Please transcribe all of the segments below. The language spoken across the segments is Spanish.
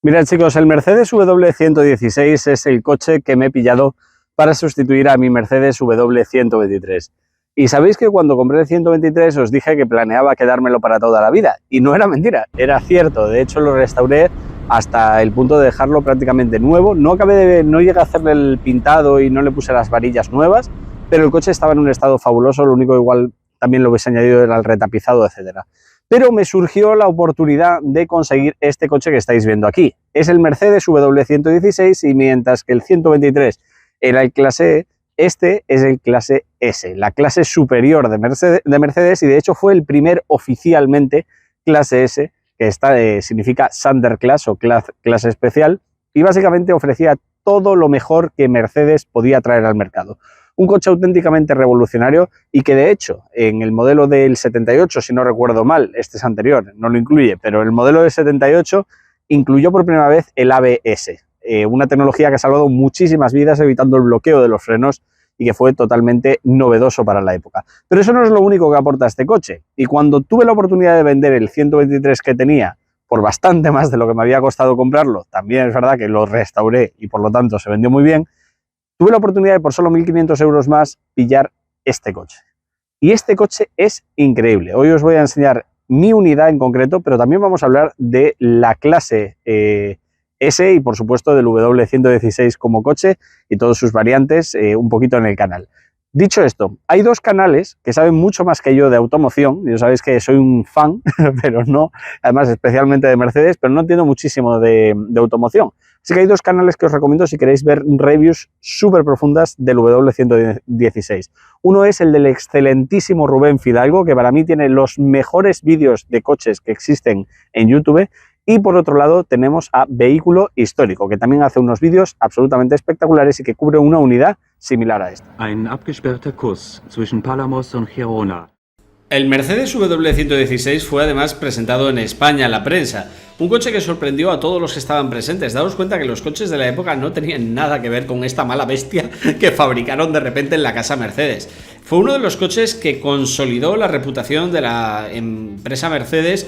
Mirad chicos, el Mercedes W116 es el coche que me he pillado para sustituir a mi Mercedes W123. Y sabéis que cuando compré el 123 os dije que planeaba quedármelo para toda la vida. Y no era mentira, era cierto. De hecho lo restauré hasta el punto de dejarlo prácticamente nuevo. No llegué a hacerle el pintado y no le puse las varillas nuevas, pero el coche estaba en un estado fabuloso. Lo único igual también lo hubiese añadido era el retapizado, etcétera. Pero me surgió la oportunidad de conseguir este coche que estáis viendo aquí. Es el Mercedes W116 y mientras que el 123 era el clase E, este es el clase S, la clase superior de Mercedes y de hecho fue el primer oficialmente clase S, que significa Sonderklasse o clase especial, y básicamente ofrecía todo lo mejor que Mercedes podía traer al mercado. Un coche auténticamente revolucionario y que de hecho en el modelo del 78, si no recuerdo mal, este es anterior, no lo incluye, pero el modelo del 78 incluyó por primera vez el ABS, una tecnología que ha salvado muchísimas vidas evitando el bloqueo de los frenos y que fue totalmente novedoso para la época. Pero eso no es lo único que aporta este coche, y cuando tuve la oportunidad de vender el 123 que tenía por bastante más de lo que me había costado comprarlo, también es verdad que lo restauré y por lo tanto se vendió muy bien, tuve la oportunidad de por solo 1.500 euros más pillar este coche. Y este coche es increíble. Hoy os voy a enseñar mi unidad en concreto, pero también vamos a hablar de la clase S y por supuesto del W116 como coche y todas sus variantes un poquito en el canal. Dicho esto, hay dos canales que saben mucho más que yo de automoción. Ya sabéis que soy un fan, pero no, además especialmente de Mercedes, pero no entiendo muchísimo de automoción. Así que hay dos canales que os recomiendo si queréis ver reviews súper profundas del W116. Uno es el del excelentísimo Rubén Fidalgo, que para mí tiene los mejores vídeos de coches que existen en YouTube. Y por otro lado tenemos a Vehículo Histórico, que también hace unos vídeos absolutamente espectaculares y que cubre una unidad similar a esta. Ein abgesperrter Kurs zwischen Palamos und Girona. El Mercedes W116 fue además presentado en España a la prensa, un coche que sorprendió a todos los que estaban presentes. Daos cuenta que los coches de la época no tenían nada que ver con esta mala bestia que fabricaron de repente en la casa Mercedes. Fue uno de los coches que consolidó la reputación de la empresa Mercedes,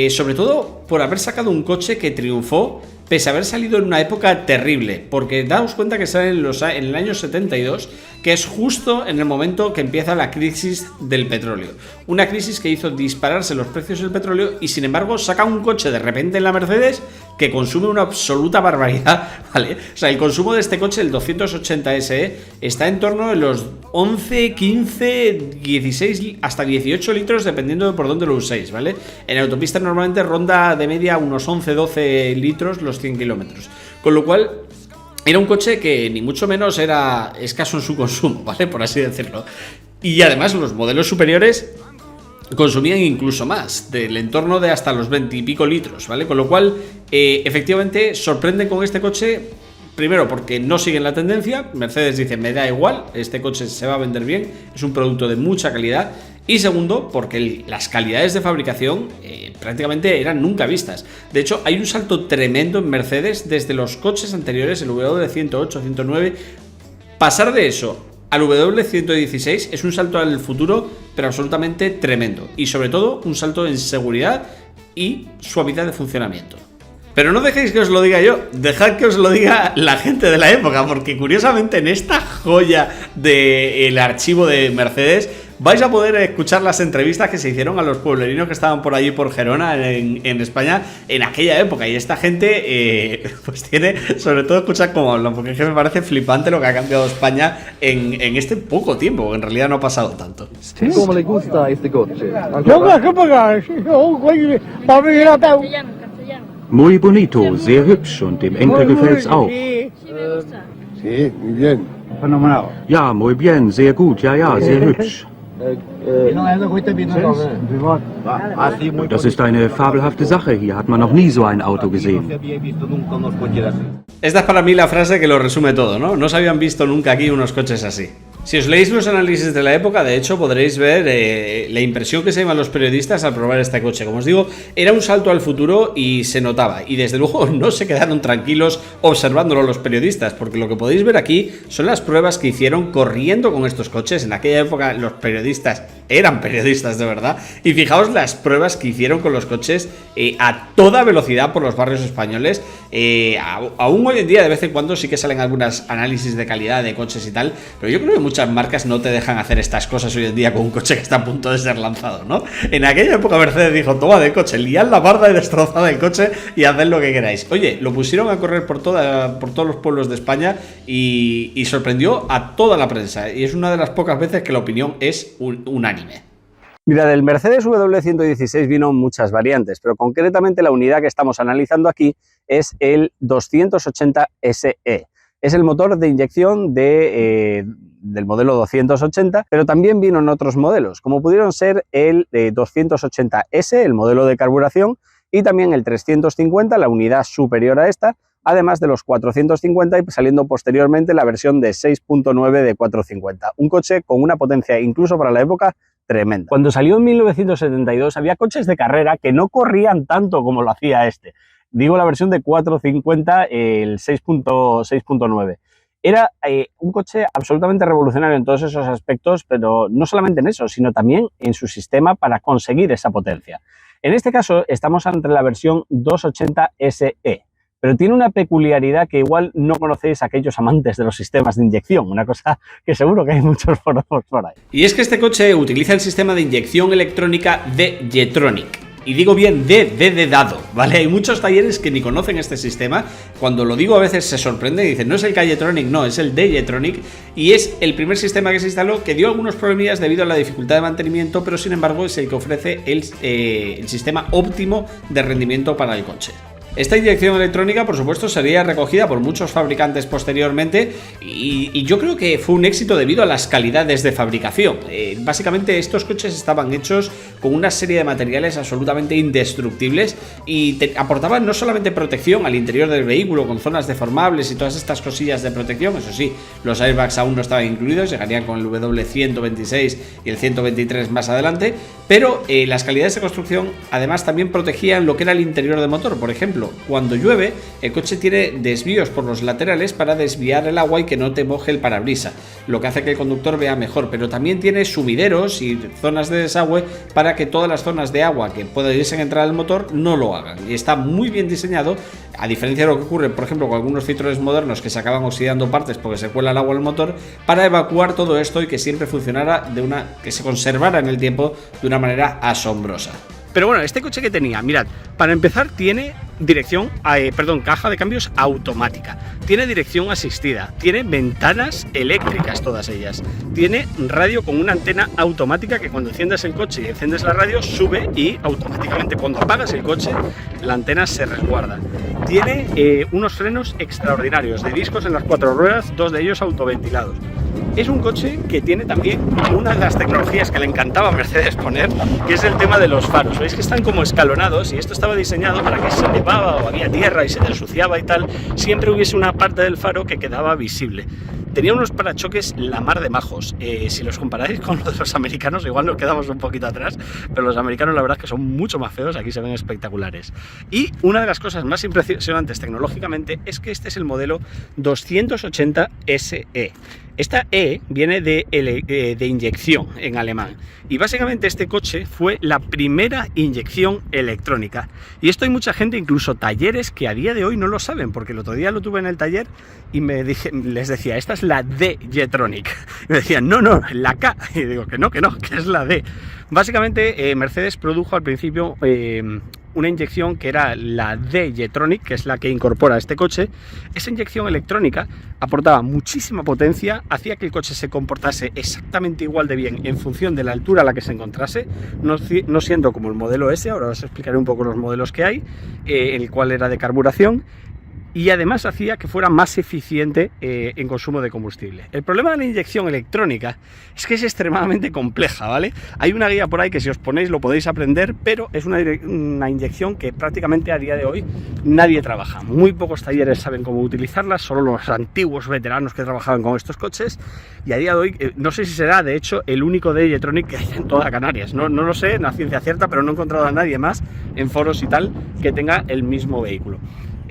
sobre todo por haber sacado un coche que triunfó pese a haber salido en una época terrible, porque daos cuenta que sale en el año 72, que es justo en el momento que empieza la crisis del petróleo. Una crisis que hizo dispararse los precios del petróleo y sin embargo saca un coche de repente en la Mercedes que consume una absoluta barbaridad, ¿vale? O sea, el consumo de este coche, el 280 SE, está en torno a los 11, 15, 16, hasta 18 litros dependiendo de por dónde lo uséis, ¿vale? En autopista normalmente ronda de media unos 11, 12 litros los 100 kilómetros. Con lo cual era un coche que ni mucho menos era escaso en su consumo, ¿vale? Por así decirlo. Y además los modelos superiores consumían incluso más, del entorno de hasta los 20 y pico litros, ¿vale? Con lo cual, efectivamente, sorprenden con este coche, primero porque no siguen la tendencia. Mercedes dice, me da igual, este coche se va a vender bien, es un producto de mucha calidad. Y segundo, porque las calidades de fabricación prácticamente eran nunca vistas. De hecho, hay un salto tremendo en Mercedes desde los coches anteriores, el W108, 109. Pasar de eso al W116 es un salto al futuro, pero absolutamente tremendo. Y sobre todo, un salto en seguridad y suavidad de funcionamiento. Pero no dejéis que os lo diga yo, dejad que os lo diga la gente de la época, porque curiosamente en esta joya del archivo de Mercedes vais a poder escuchar las entrevistas que se hicieron a los pueblerinos que estaban por allí por Gerona en España en aquella época. Y esta gente pues tiene, sobre todo, escuchar cómo hablan, porque es que me parece flipante lo que ha cambiado España en este poco tiempo, que en realidad no ha pasado tanto. ¿Cómo le gusta este coche? Muy bonito, sehr hübsch und dem Enkel gefällt's auch. Sí, muy bien. Fenomenal. Ja, muy bien, sehr gut, ja, sehr hübsch. Das ist eine fabelhafte Sache, hier hat man noch nie so ein Auto gesehen. Esta es para mí la frase que lo resume todo, ¿no? No se habían visto nunca aquí unos coches así. Si os leéis los análisis de la época, de hecho podréis ver la impresión que se llevan los periodistas al probar este coche. Como os digo, era un salto al futuro y se notaba. Y desde luego no se quedaron tranquilos observándolo los periodistas, porque lo que podéis ver aquí son las pruebas que hicieron corriendo con estos coches. En aquella época los periodistas eran periodistas de verdad. Y fijaos las pruebas que hicieron con los coches a toda velocidad por los barrios españoles. Aún hoy en día de vez en cuando sí que salen algunos análisis de calidad de coches y tal, pero yo creo que muchas marcas no te dejan hacer estas cosas hoy en día con un coche que está a punto de ser lanzado, ¿no? En aquella época Mercedes dijo, toma de coche, liad la barda y destrozad el coche y haced lo que queráis. Oye, lo pusieron a correr por todos los pueblos de España y sorprendió a toda la prensa, y es una de las pocas veces que la opinión es unánime. Mira, del Mercedes W116 vino muchas variantes, pero concretamente la unidad que estamos analizando aquí es el 280 SE. Es el motor de inyección del modelo 280, pero también vino en otros modelos, como pudieron ser el 280S, el modelo de carburación, y también el 350, la unidad superior a esta, además de los 450 y saliendo posteriormente la versión de 6.9 de 450. Un coche con una potencia, incluso para la época, tremenda. Cuando salió en 1972 había coches de carrera que no corrían tanto como lo hacía este. Digo la versión de 450, el 6.9. Era un coche absolutamente revolucionario en todos esos aspectos, pero no solamente en eso, sino también en su sistema para conseguir esa potencia. En este caso estamos ante la versión 280 SE, pero tiene una peculiaridad que igual no conocéis aquellos amantes de los sistemas de inyección, una cosa que seguro que hay muchos por ahí. Y es que este coche utiliza el sistema de inyección electrónica de Jetronic. Y digo bien de dado, ¿vale? Hay muchos talleres que ni conocen este sistema. Cuando lo digo a veces se sorprenden y dicen, no es el Jetronic, no, es el de Jetronic. Y es el primer sistema que se instaló, que dio algunos problemillas debido a la dificultad de mantenimiento, pero sin embargo es el que ofrece el sistema óptimo de rendimiento para el coche. Esta inyección electrónica, por supuesto, sería recogida por muchos fabricantes posteriormente y yo creo que fue un éxito debido a las calidades de fabricación. Básicamente estos coches estaban hechos con una serie de materiales absolutamente indestructibles y aportaban no solamente protección al interior del vehículo con zonas deformables y todas estas cosillas de protección, eso sí, los airbags aún no estaban incluidos, llegarían con el W126 y el 123 más adelante, pero las calidades de construcción además también protegían lo que era el interior del motor. Por ejemplo, cuando llueve, el coche tiene desvíos por los laterales para desviar el agua y que no te moje el parabrisas, lo que hace que el conductor vea mejor, pero también tiene sumideros y zonas de desagüe para que todas las zonas de agua que pudiesen entrar al motor no lo hagan, y está muy bien diseñado, a diferencia de lo que ocurre, por ejemplo, con algunos Citroën modernos que se acaban oxidando partes porque se cuela el agua al motor, para evacuar todo esto y que siempre funcionara que se conservara en el tiempo de una manera asombrosa. Pero bueno, este coche que tenía, mirad, para empezar tiene caja de cambios automática, tiene dirección asistida, tiene ventanas eléctricas todas ellas, tiene radio con una antena automática que cuando enciendes el coche y enciendes la radio sube y automáticamente cuando apagas el coche la antena se resguarda. Tiene unos frenos extraordinarios de discos en las 4 ruedas, 2 de ellos autoventilados. Es un coche que tiene también una de las tecnologías que le encantaba a Mercedes poner, que es el tema de los faros. Veis que están como escalonados y esto estaba diseñado para que si nevaba o había tierra y se ensuciaba y tal, siempre hubiese una parte del faro que quedaba visible. Tenía unos parachoques la mar de majos. Si los comparáis con los de los americanos, igual nos quedamos un poquito atrás, pero los americanos la verdad es que son mucho más feos, aquí se ven espectaculares. Y una de las cosas más impresionantes tecnológicamente es que este es el modelo 280 SE. Esta E viene de inyección en alemán y básicamente este coche fue la primera inyección electrónica, y esto hay mucha gente, incluso talleres, que a día de hoy no lo saben, porque el otro día lo tuve en el taller y les decía, esta es la D Jetronic, y me decían, no, la K, y digo que no, que es la D. Básicamente Mercedes produjo al principio una inyección que era la D Jetronic, que es la que incorpora este coche. Esa inyección electrónica aportaba muchísima potencia, hacía que el coche se comportase exactamente igual de bien en función de la altura a la que se encontrase, no siendo como el modelo S. Ahora os explicaré un poco los modelos que hay, el cual era de carburación. y además hacía que fuera más eficiente en consumo de combustible. El problema de la inyección electrónica es que es extremadamente compleja, ¿vale? Hay una guía por ahí que si os ponéis lo podéis aprender, pero es una inyección que prácticamente a día de hoy nadie trabaja. Muy pocos talleres saben cómo utilizarla, solo los antiguos veteranos que trabajaban con estos coches, y a día de hoy no sé si será de hecho el único de Jetronic que hay en toda Canarias. No lo sé, no a ciencia cierta, pero no he encontrado a nadie más en foros y tal que tenga el mismo vehículo.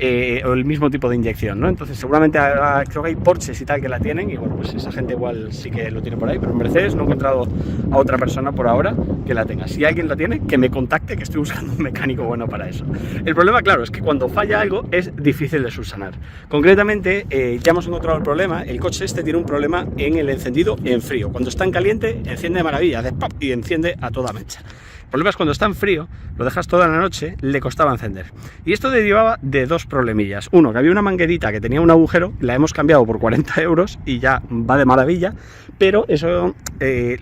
O el mismo tipo de inyección, ¿no? Entonces seguramente creo que hay Porsches y tal que la tienen, y bueno, pues esa gente igual sí que lo tiene por ahí, pero en Mercedes no he encontrado a otra persona por ahora que la tenga. Si alguien la tiene, que me contacte, que estoy buscando un mecánico bueno para eso. El problema, claro, es que cuando falla algo es difícil de subsanar. Concretamente, ya hemos encontrado el problema. El coche este tiene un problema en el encendido en frío. Cuando está en caliente, enciende de maravilla, hace pop y enciende a toda mecha. El problema es cuando está en frío, lo dejas toda la noche, le costaba encender. Y esto derivaba de dos problemillas. Uno, que había una manguerita que tenía un agujero, la hemos cambiado por 40 euros y ya va de maravilla, pero eso, era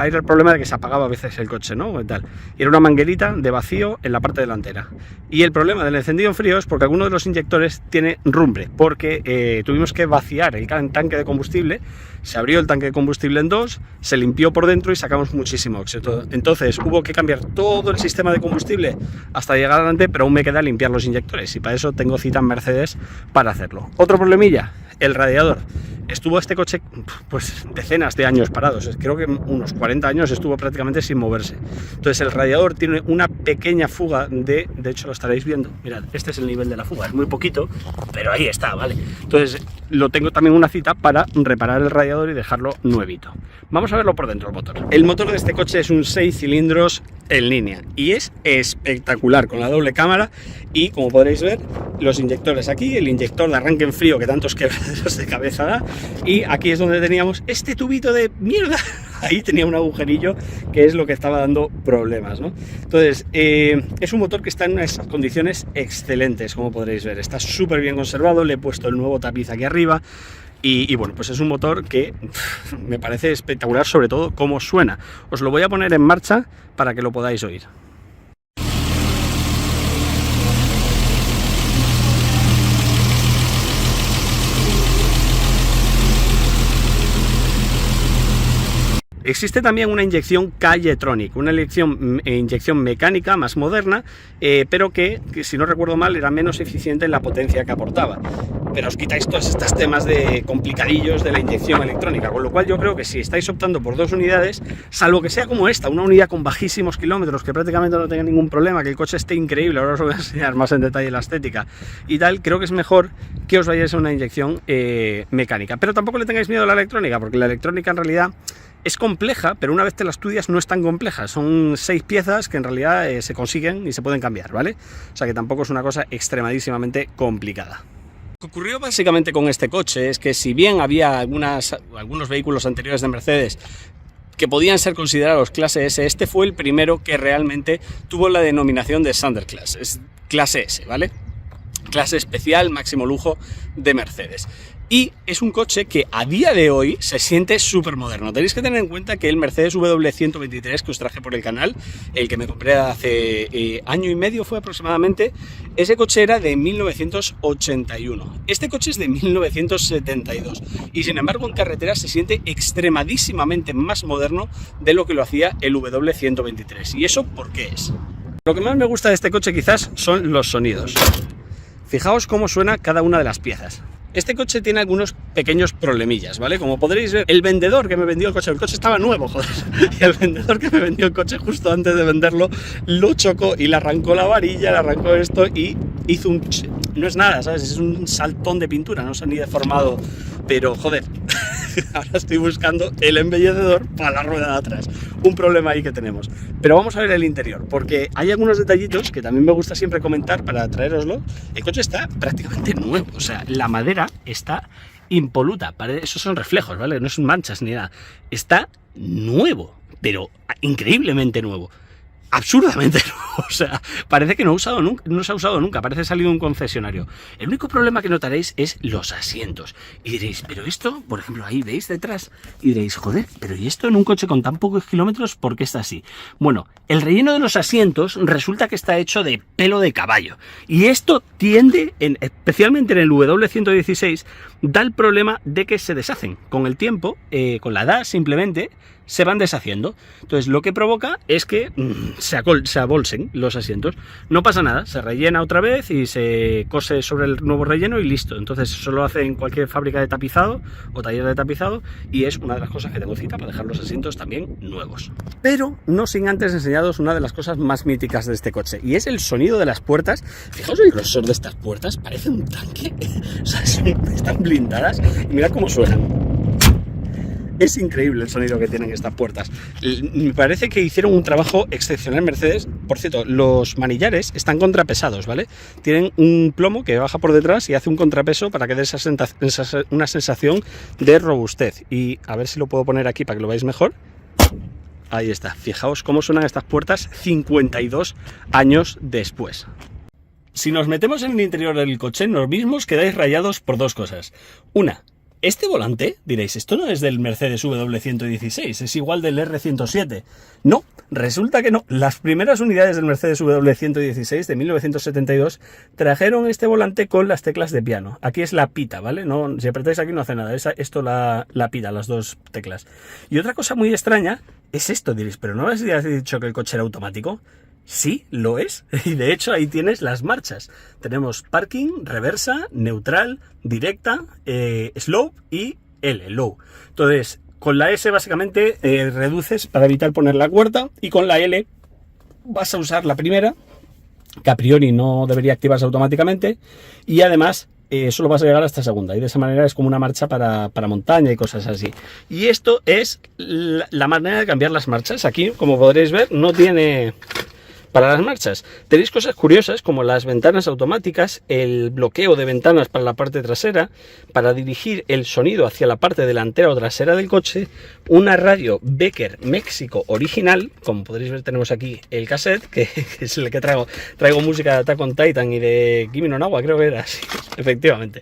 el problema de que se apagaba a veces el coche, ¿no? Era una manguerita de vacío en la parte delantera. Y el problema del encendido en frío es porque alguno de los inyectores tiene rumbre, porque tuvimos que vaciar el tanque de combustible, se abrió el tanque de combustible en dos, se limpió por dentro y sacamos muchísimo óxido. Entonces hubo que cambiar todo el sistema de combustible hasta llegar adelante, pero aún me queda limpiar los inyectores y para eso tengo cita en Mercedes para hacerlo. Otro problemilla, el radiador. Estuvo este coche pues decenas de años parados, creo que unos 40 años estuvo prácticamente sin moverse. Entonces el radiador tiene una pequeña fuga de hecho lo estaréis viendo, mirad, este es el nivel de la fuga, es muy poquito, pero ahí está, ¿vale? Entonces lo tengo también una cita para reparar el radiador y dejarlo nuevito. Vamos a verlo por dentro el motor. El motor de este coche es un 6 cilindros en línea y es espectacular, con la doble cámara y como podréis ver los inyectores aquí, el inyector de arranque en frío que tantos quebraderos de cabeza da, y aquí es donde teníamos este tubito de mierda, ahí tenía un agujerillo que es lo que estaba dando problemas, ¿no? Entonces es un motor que está en unas condiciones excelentes, como podréis ver, está súper bien conservado, le he puesto el nuevo tapiz aquí arriba. Y bueno, pues es un motor que me parece espectacular, sobre todo cómo suena. Os lo voy a poner en marcha para que lo podáis oír. Existe también una inyección K-Jetronic, una inyección mecánica más moderna, pero que si no recuerdo mal era menos eficiente en la potencia que aportaba. Pero os quitáis todos estos temas de complicadillos de la inyección electrónica, con lo cual yo creo que si estáis optando por dos unidades, salvo que sea como esta, una unidad con bajísimos kilómetros, que prácticamente no tenga ningún problema, que el coche esté increíble, ahora os voy a enseñar más en detalle la estética y tal, creo que es mejor que os vayáis a una inyección mecánica. Pero tampoco le tengáis miedo a la electrónica, porque la electrónica en realidad es compleja, pero una vez te la estudias no es tan compleja. Son 6 piezas que en realidad se consiguen y se pueden cambiar, ¿vale? O sea que tampoco es una cosa extremadísimamente complicada. Lo que ocurrió básicamente con este coche es que si bien había algunos vehículos anteriores de Mercedes que podían ser considerados clase S, este fue el primero que realmente tuvo la denominación de Sonderklasse, es clase S, ¿vale? Clase especial, máximo lujo de Mercedes. Y es un coche que a día de hoy se siente súper moderno. Tenéis que tener en cuenta que el Mercedes W123 que os traje por el canal, el que me compré hace año y medio fue aproximadamente, ese coche era de 1981. Este coche es de 1972 y sin embargo en carretera se siente extremadísimamente más moderno de lo que lo hacía el W123. ¿Y eso por qué es? Lo que más me gusta de este coche quizás son los sonidos. Fijaos cómo suena cada una de las piezas. Este coche tiene algunos pequeños problemillas, ¿vale? Como podréis ver, el vendedor que me vendió el coche estaba nuevo, joder, y el vendedor que me vendió el coche justo antes de venderlo, lo chocó y le arrancó la varilla, le arrancó esto y hizo un... No es nada, ¿sabes? Es un saltón de pintura, no se ha ni deformado, pero joder, ahora estoy buscando el embellecedor para la rueda de atrás. Un problema ahí que tenemos. Pero vamos a ver el interior, porque hay algunos detallitos que también me gusta siempre comentar para traeroslo. El coche está prácticamente nuevo, o sea, la madera está impoluta, esos son reflejos, ¿vale? No son manchas ni nada. Está nuevo, pero increíblemente nuevo. absurdamente nuevo. O sea, parece que no se ha usado nunca, parece salido de un concesionario. El único problema que notaréis es los asientos. Y diréis, pero esto, por ejemplo, ahí veis detrás, y diréis, joder, pero ¿y esto en un coche con tan pocos kilómetros, por qué está así? Bueno, el relleno de los asientos resulta que está hecho de pelo de caballo. Y esto tiende, especialmente en el W116, da el problema de que se deshacen. Con el tiempo, con la edad simplemente, se van deshaciendo. Entonces lo que provoca es que se abolsen los asientos. No pasa nada, se rellena otra vez y se cose sobre el nuevo relleno y listo. Entonces eso lo hace en cualquier fábrica de tapizado o taller de tapizado, y es una de las cosas que tengo cita para dejar los asientos también nuevos. Pero no sin antes enseñaros una de las cosas más míticas de este coche, y es el sonido de las puertas. Fijaos el grosor de estas puertas, parece un tanque. O sea, están blindadas y mirad cómo suenan. Es increíble el sonido que tienen estas puertas. Me parece que hicieron un trabajo excepcional Mercedes. Por cierto, los manillares están contrapesados, ¿vale? Tienen un plomo que baja por detrás y hace un contrapeso para que dé una sensación de robustez. Y a ver si lo puedo poner aquí para que lo veáis mejor. Ahí está. Fijaos cómo suenan estas puertas 52 años después. Si nos metemos en el interior del coche, nos mismos quedáis rayados por dos cosas. Una, este volante, diréis, esto no es del Mercedes W116, es igual del R107. No, resulta que no. Las primeras unidades del Mercedes W116 de 1972 trajeron este volante con las teclas de piano. Aquí es la pita, ¿vale? No, si apretáis aquí no hace nada, esto la pita, las dos teclas. Y otra cosa muy extraña es esto, diréis, pero ¿no habéis dicho que el coche era automático? Sí, lo es, y de hecho ahí tienes las marchas. Tenemos parking, reversa, neutral, directa, slope y low. Entonces, con la S básicamente reduces para evitar poner la cuarta, y con la L vas a usar la primera, que a priori no debería activarse automáticamente, y además solo vas a llegar hasta segunda, y de esa manera es como una marcha para montaña y cosas así. Y esto es la manera de cambiar las marchas. Aquí, como podréis ver, no tiene... Para las marchas tenéis cosas curiosas como las ventanas automáticas, el bloqueo de ventanas para la parte trasera, para dirigir el sonido hacia la parte delantera o trasera del coche, una radio Becker México original. Como podréis ver, tenemos aquí el cassette, que es el que traigo música de Attack on Titan y de Kimi no Nawa, creo que era así, efectivamente.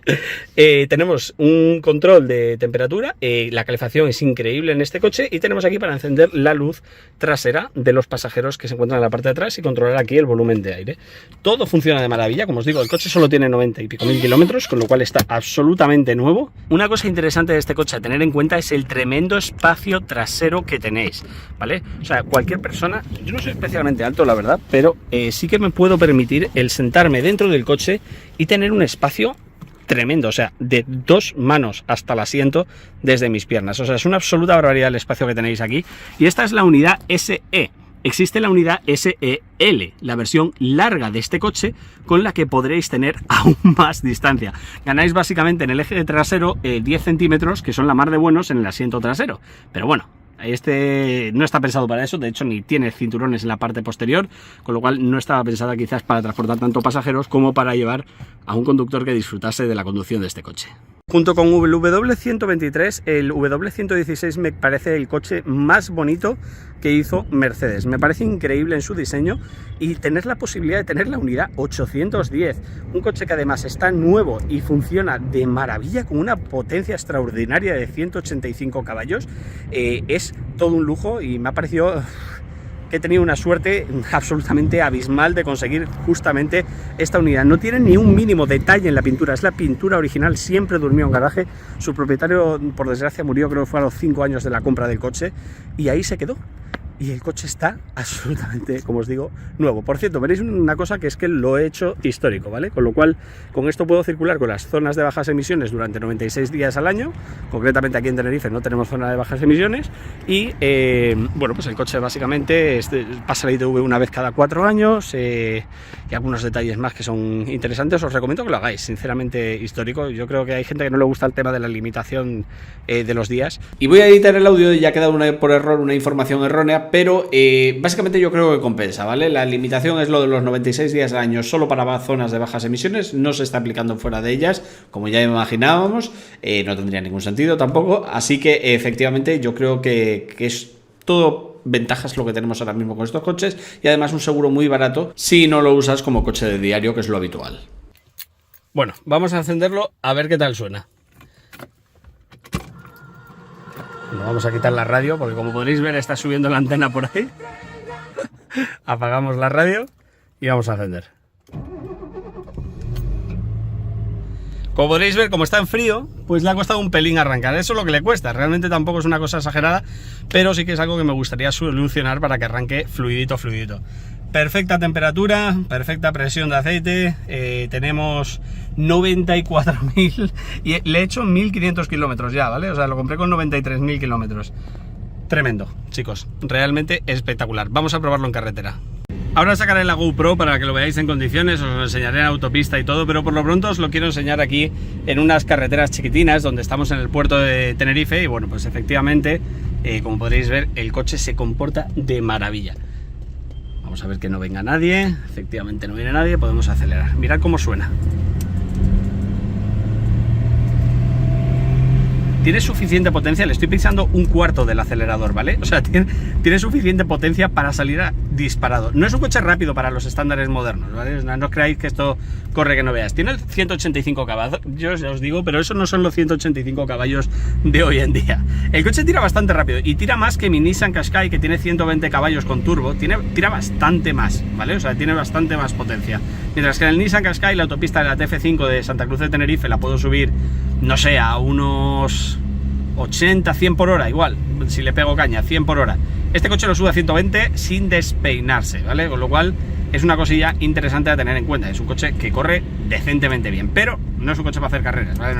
Tenemos un control de temperatura, la calefacción es increíble en este coche, y tenemos aquí para encender la luz trasera de los pasajeros que se encuentran en la parte de atrás y controlar aquí el volumen de aire. Todo funciona de maravilla. Como os digo, el coche solo tiene 90 y pico mil kilómetros, con lo cual está absolutamente nuevo. Una cosa interesante de este coche a tener en cuenta es el tremendo espacio trasero que tenéis, ¿vale? O sea, cualquier persona, yo no soy especialmente alto, la verdad, pero sí que me puedo permitir el sentarme dentro del coche y tener un espacio tremendo, o sea, de 2 manos hasta el asiento desde mis piernas. O sea, es una absoluta barbaridad el espacio que tenéis aquí. Y esta es la unidad SE. Existe la unidad SEL, la versión larga de este coche, con la que podréis tener aún más distancia. Ganáis básicamente en el eje trasero 10 centímetros, que son la mar de buenos en el asiento trasero. Pero bueno, este no está pensado para eso, de hecho ni tiene cinturones en la parte posterior, con lo cual no estaba pensada quizás para transportar tanto pasajeros como para llevar a un conductor que disfrutase de la conducción de este coche. Junto con el W123, el W116 me parece el coche más bonito que hizo Mercedes. Me parece increíble en su diseño, y tener la posibilidad de tener la unidad 810, un coche que además está nuevo y funciona de maravilla con una potencia extraordinaria de 185 caballos, es todo un lujo, y me ha parecido que he tenido una suerte absolutamente abismal de conseguir justamente esta unidad. No tiene ni un mínimo detalle en la pintura, es la pintura original, siempre durmió en garaje. Su propietario, por desgracia, murió, creo que fue a los 5 años de la compra del coche, y ahí se quedó. Y el coche está absolutamente, como os digo, nuevo. Por cierto, veréis una cosa, que es que lo he hecho histórico, ¿vale? Con lo cual, con esto puedo circular con las zonas de bajas emisiones durante 96 días al año. Concretamente aquí en Tenerife no tenemos zona de bajas emisiones. Y, bueno, pues el coche básicamente pasa la ITV una vez cada 4 años. Y algunos detalles más que son interesantes. Os recomiendo que lo hagáis, sinceramente histórico. Yo creo que hay gente que no le gusta el tema de la limitación de los días. Y voy a editar el audio, y ya ha quedado por error una información errónea, pero básicamente yo creo que compensa, ¿vale? La limitación es lo de los 96 días al año solo para zonas de bajas emisiones, no se está aplicando fuera de ellas, como ya imaginábamos, no tendría ningún sentido tampoco, así que efectivamente yo creo que es todo ventajas lo que tenemos ahora mismo con estos coches, y además un seguro muy barato si no lo usas como coche de diario, que es lo habitual. Bueno, vamos a encenderlo a ver qué tal suena. Bueno, vamos a quitar la radio porque, como podréis ver, está subiendo la antena por ahí. Apagamos la radio y vamos a encender. Como podréis ver, como está en frío, pues le ha costado un pelín arrancar. Eso es lo que le cuesta. Realmente tampoco es una cosa exagerada, pero sí que es algo que me gustaría solucionar para que arranque fluidito. Perfecta temperatura, perfecta presión de aceite. Tenemos 94.000 y le he hecho 1.500 kilómetros ya, ¿vale? O sea, lo compré con 93.000 kilómetros. Tremendo, chicos. Realmente espectacular. Vamos a probarlo en carretera. Ahora sacaré la GoPro para que lo veáis en condiciones, os lo enseñaré en autopista y todo, pero por lo pronto os lo quiero enseñar aquí en unas carreteras chiquitinas donde estamos en el puerto de Tenerife. Y bueno, pues efectivamente, como podréis ver, el coche se comporta de maravilla. Vamos a ver que no venga nadie. Efectivamente no viene nadie, podemos acelerar. Mirad cómo suena. Tiene suficiente potencia, le estoy pisando un cuarto del acelerador, ¿vale? O sea, tiene suficiente potencia para salir disparado. No es un coche rápido para los estándares modernos, ¿vale? No os creáis que esto corre que no veas. Tiene 185 caballos, yo os digo, pero eso no son los 185 caballos de hoy en día. El coche tira bastante rápido y tira más que mi Nissan Qashqai, que tiene 120 caballos con turbo. Tira bastante más, ¿vale? O sea, tiene bastante más potencia. Mientras que en el Nissan Qashqai, la autopista de la TF5 de Santa Cruz de Tenerife, la puedo subir, no sé, a unos 80, 100 por hora, igual, si le pego caña, 100 por hora. Este coche lo sube a 120 sin despeinarse, ¿vale? Con lo cual es una cosilla interesante a tener en cuenta. Es un coche que corre decentemente bien, pero no es un coche para hacer carreras, ¿vale?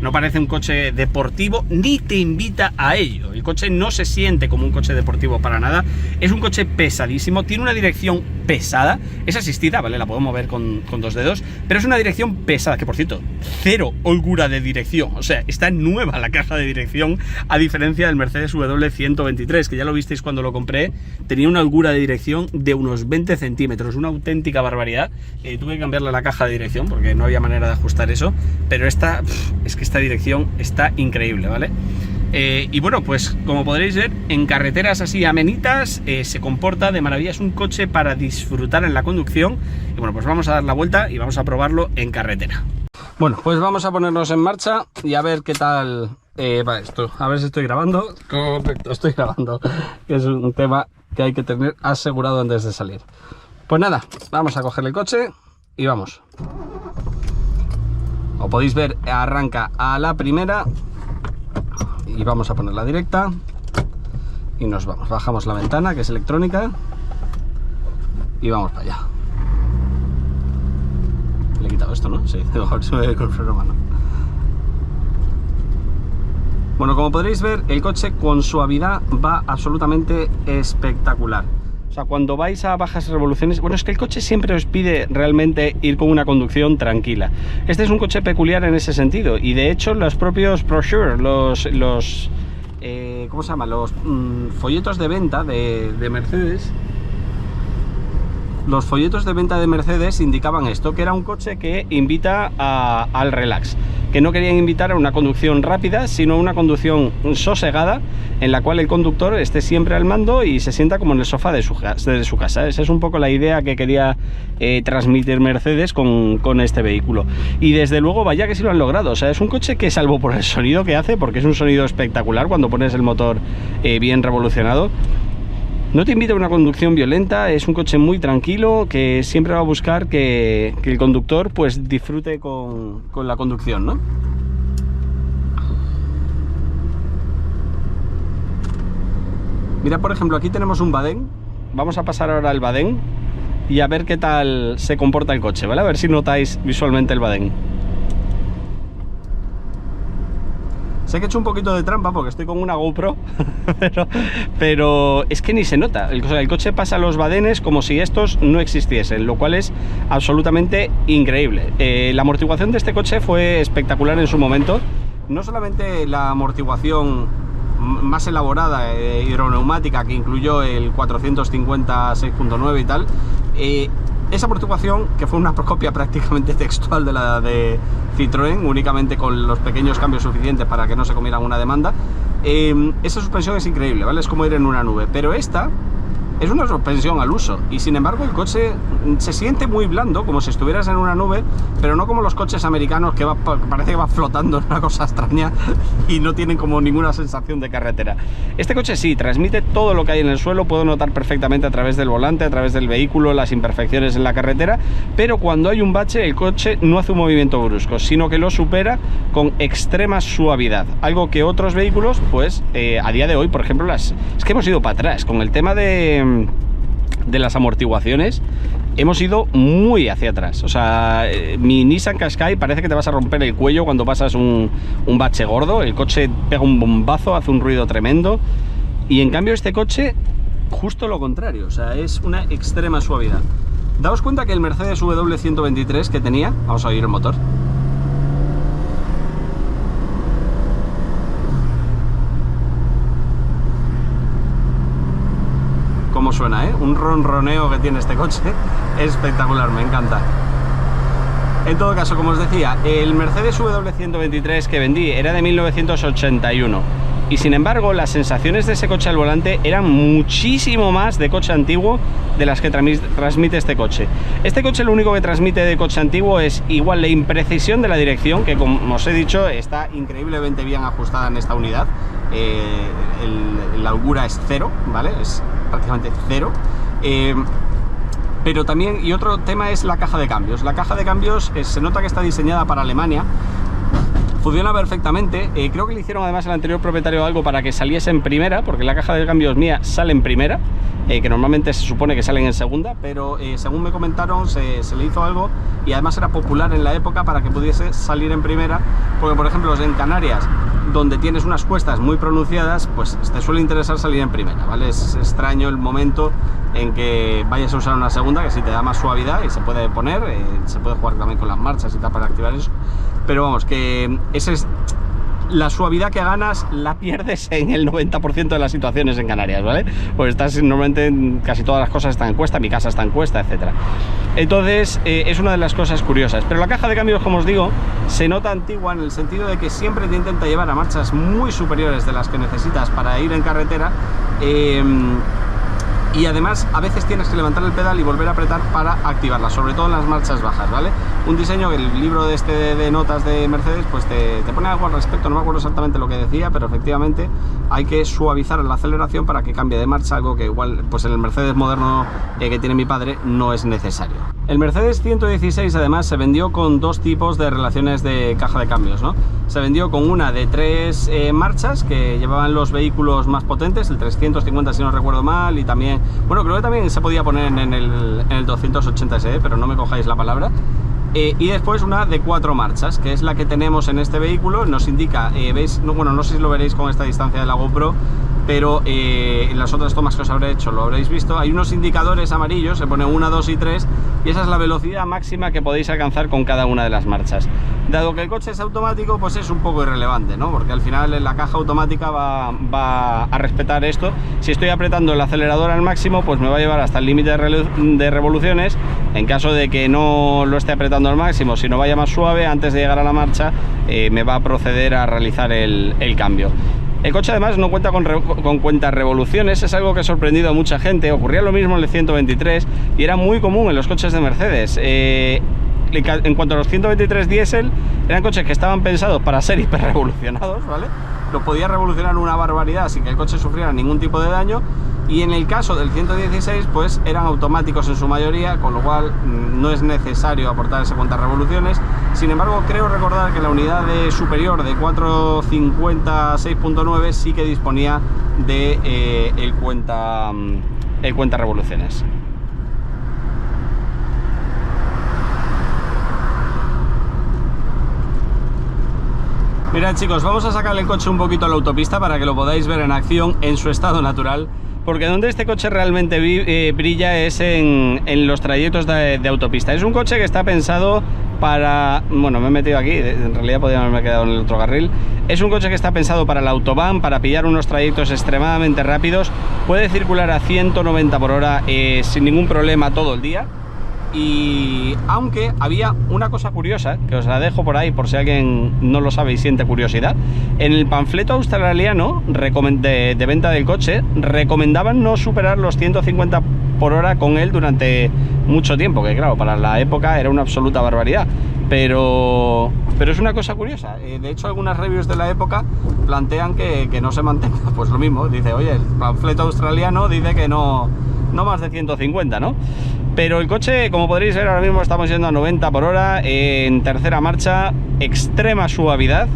No parece un coche deportivo, ni te invita a ello. El coche no se siente como un coche deportivo para nada. Es un coche pesadísimo, tiene una dirección pesada, es asistida, ¿vale? La puedo mover con dos dedos, pero es una dirección pesada, que por cierto, cero holgura de dirección. O sea, está nueva la caja de dirección, a diferencia del Mercedes W123, que ya lo visteis cuando lo compré. Tenía una holgura de dirección de unos 20 centímetros, una auténtica barbaridad. Tuve que cambiarle la caja de dirección porque no había manera de ajustar eso, pero es que esta dirección está increíble, ¿vale? Y bueno, pues como podréis ver, en carreteras así amenitas se comporta de maravilla. Es un coche para disfrutar en la conducción. Y bueno, pues vamos a dar la vuelta y vamos a probarlo en carretera. Bueno, pues vamos a ponernos en marcha y a ver qué tal va esto. A ver si estoy grabando. Correcto, estoy grabando, que es un tema que hay que tener asegurado antes de salir. Pues nada, vamos a coger el coche y vamos. Como podéis ver, arranca a la primera y vamos a ponerla directa y nos vamos. Bajamos la ventana, que es electrónica, y vamos para allá. Le he quitado esto, ¿no? Sí, mejor se me ve con el freno a mano. Bueno, como podréis ver, el coche con suavidad va absolutamente espectacular. O sea, cuando vais a bajas revoluciones, bueno, es que el coche siempre os pide realmente ir con una conducción tranquila. Este es un coche peculiar en ese sentido, y de hecho los propios brochures, ¿cómo se llama? Los folletos de venta de Mercedes. Los folletos de venta de Mercedes indicaban esto, que era un coche que invita al relax, que no querían invitar a una conducción rápida, sino a una conducción sosegada, en la cual el conductor esté siempre al mando y se sienta como en el sofá de su casa. Esa es un poco la idea que quería transmitir Mercedes con este vehículo. Y desde luego, vaya que sí lo han logrado. O sea, es un coche que, salvo por el sonido que hace, porque es un sonido espectacular cuando pones el motor bien revolucionado, no te invita a una conducción violenta. Es un coche muy tranquilo, que siempre va a buscar que el conductor pues disfrute con la conducción, ¿no? Mira, por ejemplo, aquí tenemos un badén. Vamos a pasar ahora al badén y a ver qué tal se comporta el coche, ¿vale? A ver si notáis visualmente el badén. Sé que he hecho un poquito de trampa porque estoy con una GoPro, pero es que ni se nota. El coche pasa los badenes como si estos no existiesen, lo cual es absolutamente increíble. La amortiguación de este coche fue espectacular en su momento. No solamente la amortiguación más elaborada, hidroneumática, que incluyó el 450 6.9 y tal, esa amortiguación, que fue una copia prácticamente textual de la de Citroën, únicamente con los pequeños cambios suficientes para que no se comieran una demanda, esa suspensión es increíble, ¿vale? Es como ir en una nube, pero esta es una suspensión al uso y sin embargo el coche se siente muy blando, como si estuvieras en una nube, pero no como los coches americanos que parece que va flotando en una cosa extraña y no tienen como ninguna sensación de carretera. Este coche sí, transmite todo lo que hay en el suelo, puedo notar perfectamente a través del volante, a través del vehículo, las imperfecciones en la carretera, pero cuando hay un bache el coche no hace un movimiento brusco, sino que lo supera con extrema suavidad, algo que otros vehículos, pues a día de hoy, por ejemplo, es que hemos ido para atrás con el tema de las amortiguaciones, hemos ido muy hacia atrás. O sea, mi Nissan Qashqai parece que te vas a romper el cuello cuando pasas un bache gordo, el coche pega un bombazo, hace un ruido tremendo, y en cambio este coche justo lo contrario, o sea, es una extrema suavidad. Daos cuenta que el Mercedes W123 que tenía, vamos a oír el motor. Cómo suena, ¿eh? Un ronroneo que tiene este coche, espectacular, me encanta. En todo caso, como os decía, el Mercedes W123 que vendí era de 1981 y sin embargo las sensaciones de ese coche al volante eran muchísimo más de coche antiguo de las que transmite este coche. Este coche lo único que transmite de coche antiguo es igual la imprecisión de la dirección, que como os he dicho está increíblemente bien ajustada en esta unidad. La holgura es cero, ¿vale? Es prácticamente cero. Pero también, y otro tema es la caja de cambios. La caja de cambios se nota que está diseñada para Alemania. Funciona perfectamente, creo que le hicieron además al anterior propietario algo para que saliese en primera, porque la caja de cambios mía sale en primera, que normalmente se supone que salen en segunda, pero según me comentaron se le hizo algo y además era popular en la época para que pudiese salir en primera, porque por ejemplo en Canarias, donde tienes unas cuestas muy pronunciadas, pues te suele interesar salir en primera, ¿vale? Es extraño el momento en que vayas a usar una segunda, que sí te da más suavidad y se puede poner, se puede jugar también con las marchas y tal para activar eso. Pero vamos, que esa es la suavidad que ganas, la pierdes en el 90% de las situaciones en Canarias, ¿vale? Pues estás normalmente en casi todas las cosas están en cuesta, mi casa está en cuesta, etcétera. Entonces es una de las cosas curiosas. Pero la caja de cambios, como os digo, se nota antigua en el sentido de que siempre te intenta llevar a marchas muy superiores de las que necesitas para ir en carretera. Y además a veces tienes que levantar el pedal y volver a apretar para activarla, sobre todo en las marchas bajas, ¿vale? Un diseño que el libro de notas de Mercedes pues te pone algo al respecto, no me acuerdo exactamente lo que decía, pero efectivamente hay que suavizar la aceleración para que cambie de marcha, algo que igual pues en el Mercedes moderno que tiene mi padre no es necesario. El Mercedes 116 además se vendió con dos tipos de relaciones de caja de cambios, ¿no? Se vendió con una de 3 marchas que llevaban los vehículos más potentes, el 350 si no recuerdo mal, y también, bueno, creo que también se podía poner en el 280 SE, pero no me cojáis la palabra. Y después una de 4 marchas, que es la que tenemos en este vehículo. Nos indica, veis, bueno, no sé si lo veréis con esta distancia de la GoPro, pero en las otras tomas que os habré hecho lo habréis visto, hay unos indicadores amarillos, se pone 1, 2 y 3, y esa es la velocidad máxima que podéis alcanzar con cada una de las marchas. Dado que el coche es automático, pues es un poco irrelevante, ¿no? Porque al final la caja automática va a respetar esto. Si estoy apretando el acelerador al máximo, pues me va a llevar hasta el límite de revoluciones. En caso de que no lo esté apretando al máximo, si no vaya más suave, antes de llegar a la marcha, me va a proceder a realizar el cambio. El coche además no cuenta con cuentas revoluciones, es algo que ha sorprendido a mucha gente. Ocurría lo mismo en el 123 y era muy común en los coches de Mercedes. En cuanto a los 123 diésel, eran coches que estaban pensados para ser hiperrevolucionados, ¿vale? Lo podía revolucionar una barbaridad sin que el coche sufriera ningún tipo de daño. Y en el caso del 116, pues eran automáticos en su mayoría, con lo cual no es necesario aportar ese cuenta revoluciones. Sin embargo, creo recordar que la unidad superior de 450 6.9 sí que disponía de el cuenta revoluciones. Mirad chicos, vamos a sacarle el coche un poquito a la autopista para que lo podáis ver en acción en su estado natural. Porque donde este coche realmente brilla es en los trayectos de autopista. Es un coche que está pensado para... Bueno, me he metido aquí, en realidad podría haberme quedado en el otro carril. Es un coche que está pensado para la autobahn, para pillar unos trayectos extremadamente rápidos. Puede circular a 190 por hora sin ningún problema todo el día. Y aunque había una cosa curiosa, que os la dejo por ahí por si alguien no lo sabe y siente curiosidad, en el panfleto australiano de venta del coche recomendaban no superar los 150 por hora con él durante mucho tiempo, que claro, para la época era una absoluta barbaridad, pero es una cosa curiosa. De hecho, algunas reviews de la época plantean que no se mantenga, pues lo mismo, dice, oye, el panfleto australiano dice que no más de 150, ¿no? Pero el coche, como podréis ver, ahora mismo estamos yendo a 90 por hora en tercera marcha, extrema suavidad.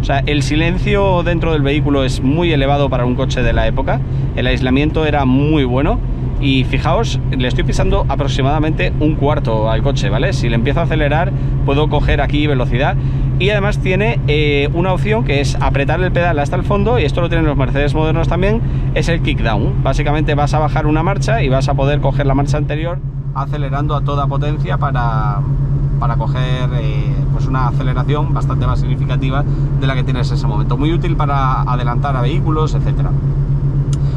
O sea, el silencio dentro del vehículo es muy elevado para un coche de la época. El aislamiento era muy bueno. Y fijaos, le estoy pisando aproximadamente un cuarto al coche, ¿vale? Si le empiezo a acelerar, puedo coger aquí velocidad. Y además tiene una opción que es apretar el pedal hasta el fondo, y esto lo tienen los Mercedes modernos también, es el kickdown. Básicamente vas a bajar una marcha y vas a poder coger la marcha anterior acelerando a toda potencia para coger pues una aceleración bastante más significativa de la que tienes en ese momento. Muy útil para adelantar a vehículos, etcétera.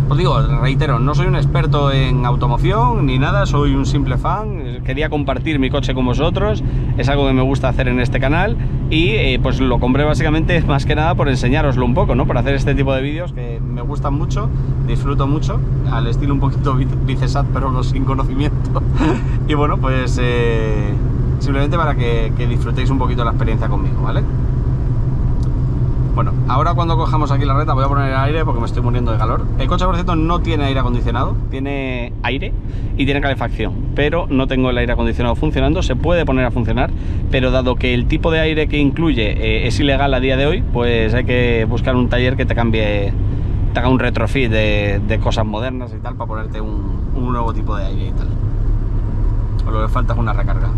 Os digo, reitero, no soy un experto en automoción ni nada, soy un simple fan. Quería compartir mi coche con vosotros, es algo que me gusta hacer en este canal y pues lo compré básicamente más que nada por enseñároslo un poco, ¿no? Por hacer este tipo de vídeos que me gustan mucho, disfruto mucho, al estilo un poquito Vicesat, pero sin conocimiento. Y bueno, pues simplemente para que disfrutéis un poquito la experiencia conmigo, ¿vale? Bueno, ahora cuando cojamos aquí la recta voy a poner el aire porque me estoy muriendo de calor. El coche, por cierto, no tiene aire acondicionado, tiene aire y tiene calefacción, pero no tengo el aire acondicionado funcionando. Se puede poner a funcionar, pero dado que el tipo de aire que incluye es ilegal a día de hoy, pues hay que buscar un taller que te cambie, te haga un retrofit de cosas modernas y tal para ponerte un nuevo tipo de aire y tal. O lo que falta es una recarga.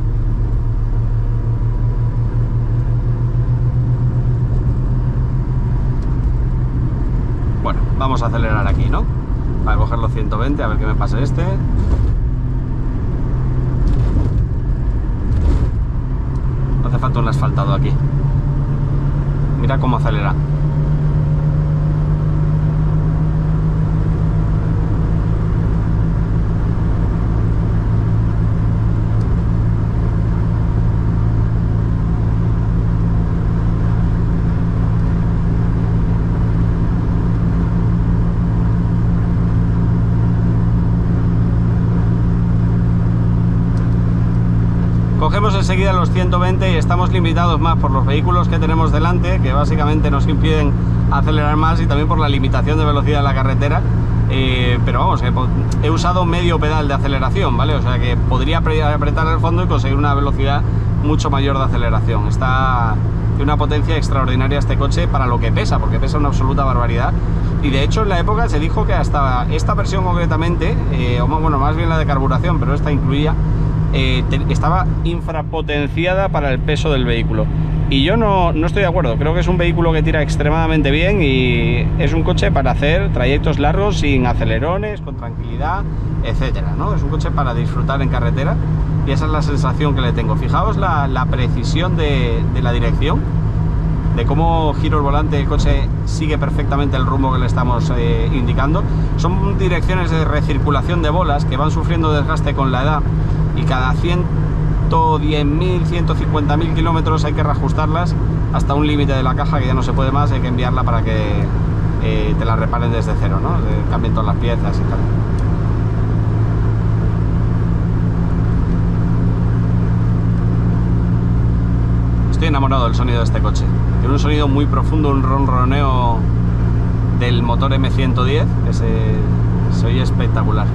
Bueno, vamos a acelerar aquí, ¿no? Para coger los 120, a ver qué me pase este. No hace falta un asfaltado aquí. Mira cómo acelera. Cogemos enseguida los 120 y estamos limitados más por los vehículos que tenemos delante, que básicamente nos impiden acelerar más, y también por la limitación de velocidad de la carretera. Pero vamos, he usado medio pedal de aceleración, ¿vale? O sea que podría apretar el fondo y conseguir una velocidad mucho mayor de aceleración. Está de una potencia extraordinaria este coche para lo que pesa, porque pesa una absoluta barbaridad. Y de hecho en la época se dijo que hasta esta versión concretamente, o bueno, más bien la de carburación, pero esta incluía, estaba infrapotenciada para el peso del vehículo. Y yo no estoy de acuerdo. Creo que es un vehículo que tira extremadamente bien y es un coche para hacer trayectos largos sin acelerones, con tranquilidad, etcétera, ¿no? Es un coche para disfrutar en carretera y esa es la sensación que le tengo. Fijaos la precisión de la dirección, de cómo giro el volante. El coche sigue perfectamente el rumbo que le estamos indicando. Son direcciones de recirculación de bolas que van sufriendo desgaste con la edad, y cada 110.000, 150.000 kilómetros hay que reajustarlas hasta un límite de la caja que ya no se puede más, hay que enviarla para que te la reparen desde cero, ¿no? Cambien todas las piezas y tal. Estoy enamorado del sonido de este coche. Tiene un sonido muy profundo, un ronroneo del motor M110 que se oye espectacular.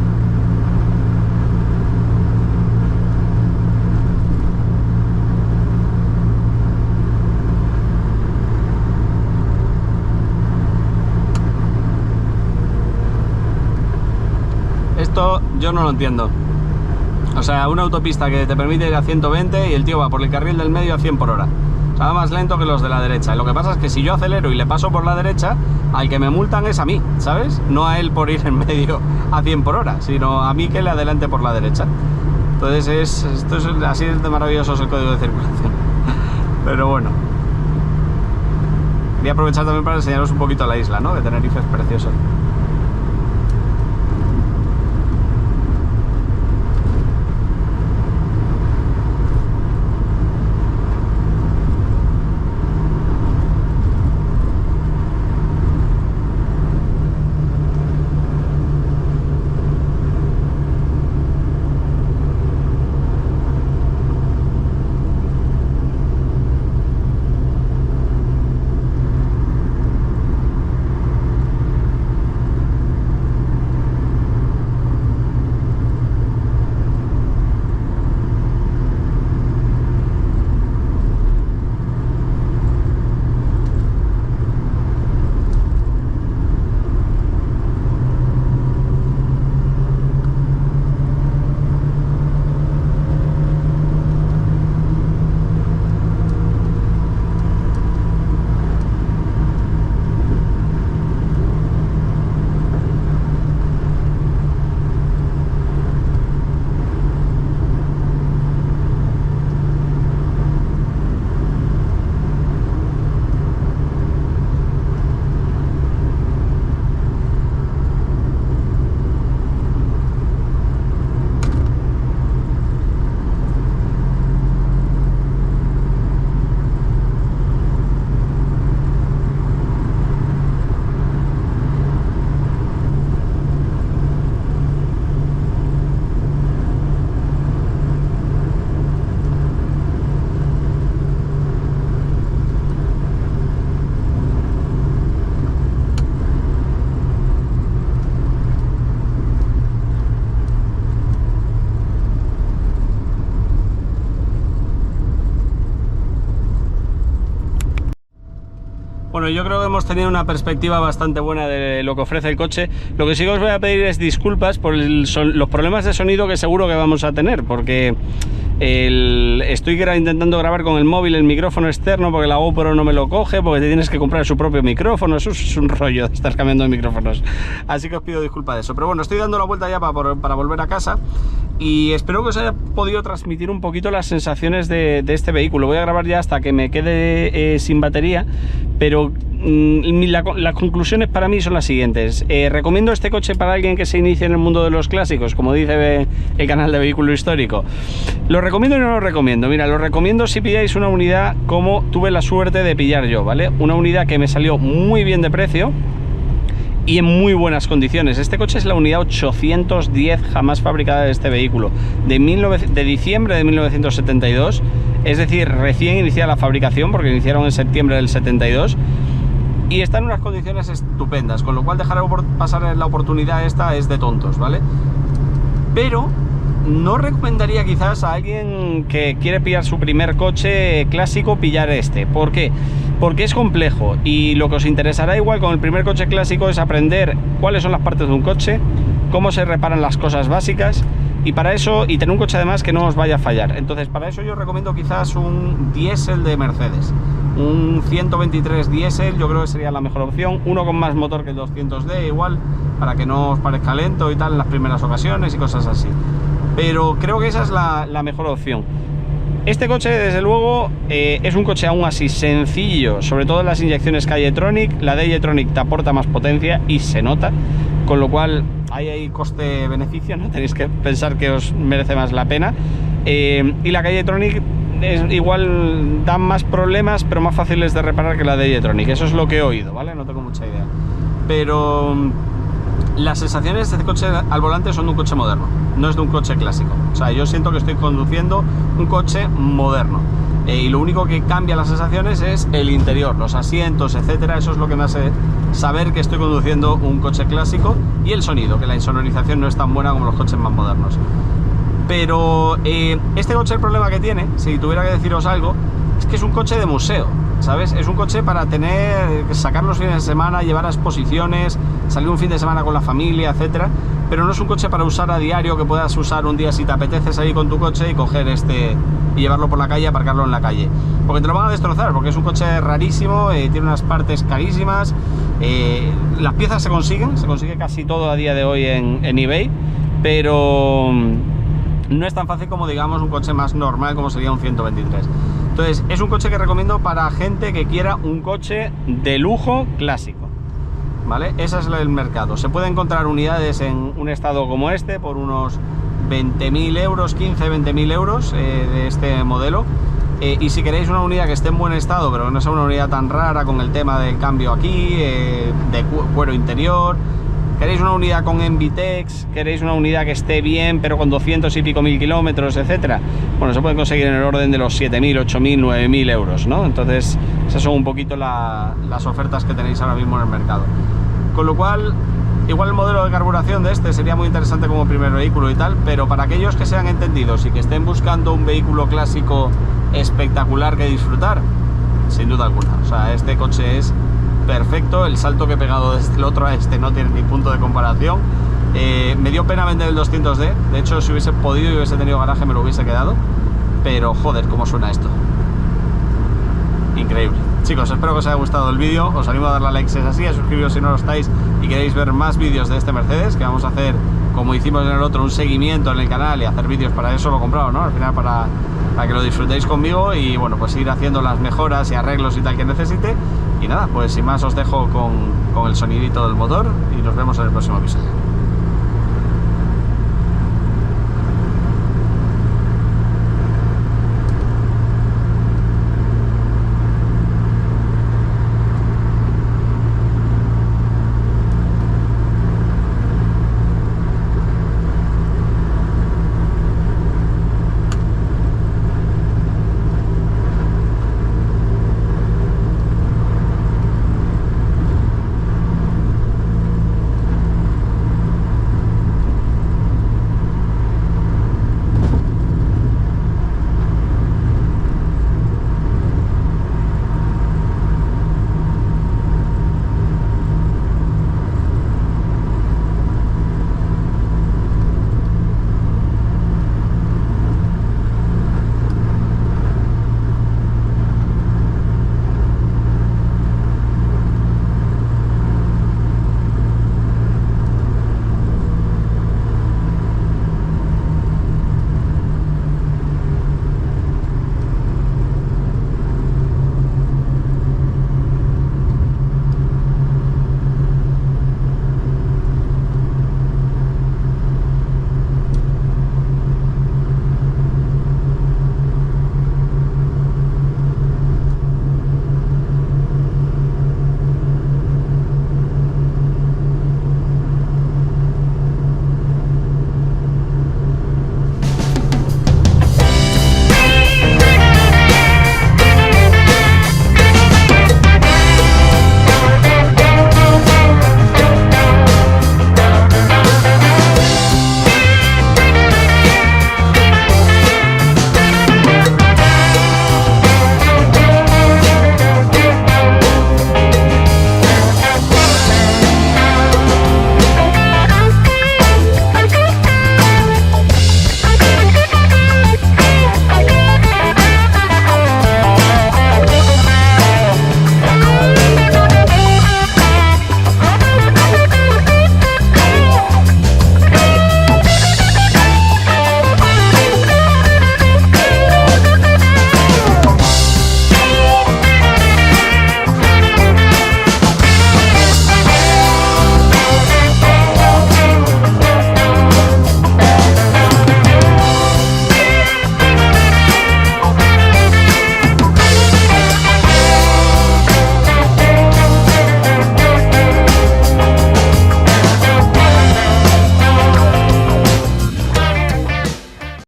Esto yo no lo entiendo. O sea, una autopista que te permite ir a 120 y el tío va por el carril del medio a 100 por hora. O sea, va más lento que los de la derecha. Y lo que pasa es que si yo acelero y le paso por la derecha, al que me multan es a mí, ¿sabes? No a él por ir en medio a 100 por hora, sino a mí que le adelante por la derecha. Entonces así de maravilloso es el código de circulación. Pero bueno. Voy a aprovechar también para enseñaros un poquito la isla, ¿no? De Tenerife es precioso. Bueno, yo creo que hemos tenido una perspectiva bastante buena de lo que ofrece el coche. Lo que sí que os voy a pedir es disculpas por los problemas de sonido que seguro que vamos a tener, porque estoy intentando grabar con el móvil el micrófono externo porque la GoPro no me lo coge, porque te tienes que comprar su propio micrófono. Eso es un rollo de estar cambiando de micrófonos. Así que os pido disculpas de eso. Pero bueno, estoy dando la vuelta ya para volver a casa y espero que os haya podido transmitir un poquito las sensaciones de este vehículo. Voy a grabar ya hasta que me quede sin batería, pero las conclusiones para mí son las siguientes. ¿Recomiendo este coche para alguien que se inicie en el mundo de los clásicos, como dice el canal de Vehículo Histórico? ¿Lo recomiendo y no lo recomiendo? Mira, lo recomiendo si pilláis una unidad como tuve la suerte de pillar yo, ¿vale? Una unidad que me salió muy bien de precio y en muy buenas condiciones. Este coche es la unidad 810 jamás fabricada de este vehículo, de diciembre de 1972, es decir, recién iniciada la fabricación, porque iniciaron en septiembre del 72, y está en unas condiciones estupendas, con lo cual dejar pasar la oportunidad esta es de tontos, ¿vale? Pero no recomendaría quizás a alguien que quiere pillar su primer coche clásico pillar este. ¿Por qué? Porque es complejo, y lo que os interesará igual con el primer coche clásico es aprender cuáles son las partes de un coche, cómo se reparan las cosas básicas, y para eso, y tener un coche además que no os vaya a fallar. Entonces para eso yo recomiendo quizás un diésel de Mercedes, un 123 diésel. Yo creo que sería la mejor opción, uno con más motor que el 200D igual, para que no os parezca lento y tal en las primeras ocasiones y cosas así, pero creo que esa es la mejor opción. Este coche desde luego es un coche aún así sencillo, sobre todo en las inyecciones Cayetronic. La Cayetronic te aporta más potencia y se nota, con lo cual hay coste-beneficio, ¿no? Tenéis que pensar que os merece más la pena. Y la Cayetronic igual da más problemas, pero más fáciles de reparar que la Cayetronic. Eso es lo que he oído, ¿vale? No tengo mucha idea. Pero las sensaciones de este coche al volante son de un coche moderno, no es de un coche clásico. O sea, yo siento que estoy conduciendo un coche moderno. Y lo único que cambia las sensaciones es el interior, los asientos, etcétera. Eso es lo que me hace saber que estoy conduciendo un coche clásico, y el sonido, que la insonorización no es tan buena como los coches más modernos. Pero este coche, el problema que tiene, si tuviera que deciros algo, es que es un coche de museo, ¿sabes? Es un coche para sacar los fines de semana, llevar a exposiciones, salir un fin de semana con la familia, etcétera. Pero no es un coche para usar a diario, que puedas usar un día si te apetece salir con tu coche y coger y llevarlo por la calle, aparcarlo en la calle, porque te lo van a destrozar, porque es un coche rarísimo, tiene unas partes carísimas. Las piezas se consigue casi todo a día de hoy en eBay, pero no es tan fácil como, digamos, un coche más normal como sería un 123. Entonces es un coche que recomiendo para gente que quiera un coche de lujo clásico, ¿vale? Ese es el mercado. Se puede encontrar unidades en un estado como este por unos 20.000 euros, 15-20.000 euros de este modelo. Y si queréis una unidad que esté en buen estado, pero que no sea una unidad tan rara, con el tema del cambio aquí, de cuero interior, queréis una unidad con Envitex, queréis una unidad que esté bien pero con 200 y pico mil kilómetros, etcétera, bueno, se pueden conseguir en el orden de los 7.000, 8.000, 9.000 euros, ¿no? Entonces esas son un poquito las ofertas que tenéis ahora mismo en el mercado. Con lo cual, igual el modelo de carburación de este sería muy interesante como primer vehículo y tal, pero para aquellos que sean entendidos y que estén buscando un vehículo clásico espectacular que disfrutar, sin duda alguna. O sea, este coche es perfecto. El salto que he pegado desde el otro a este no tiene ni punto de comparación. Me dio pena vender el 200D, de hecho si hubiese podido y hubiese tenido garaje me lo hubiese quedado, pero joder, cómo suena esto, increíble. Chicos, espero que os haya gustado el vídeo, os animo a darle a like si es así, a suscribiros si no lo estáis y queréis ver más vídeos de este Mercedes, que vamos a hacer, como hicimos en el otro, un seguimiento en el canal y hacer vídeos. Para eso lo he comprado, ¿no? Al final para que lo disfrutéis conmigo y bueno, pues ir haciendo las mejoras y arreglos y tal que necesite. Y nada, pues sin más os dejo con el sonidito del motor y nos vemos en el próximo episodio.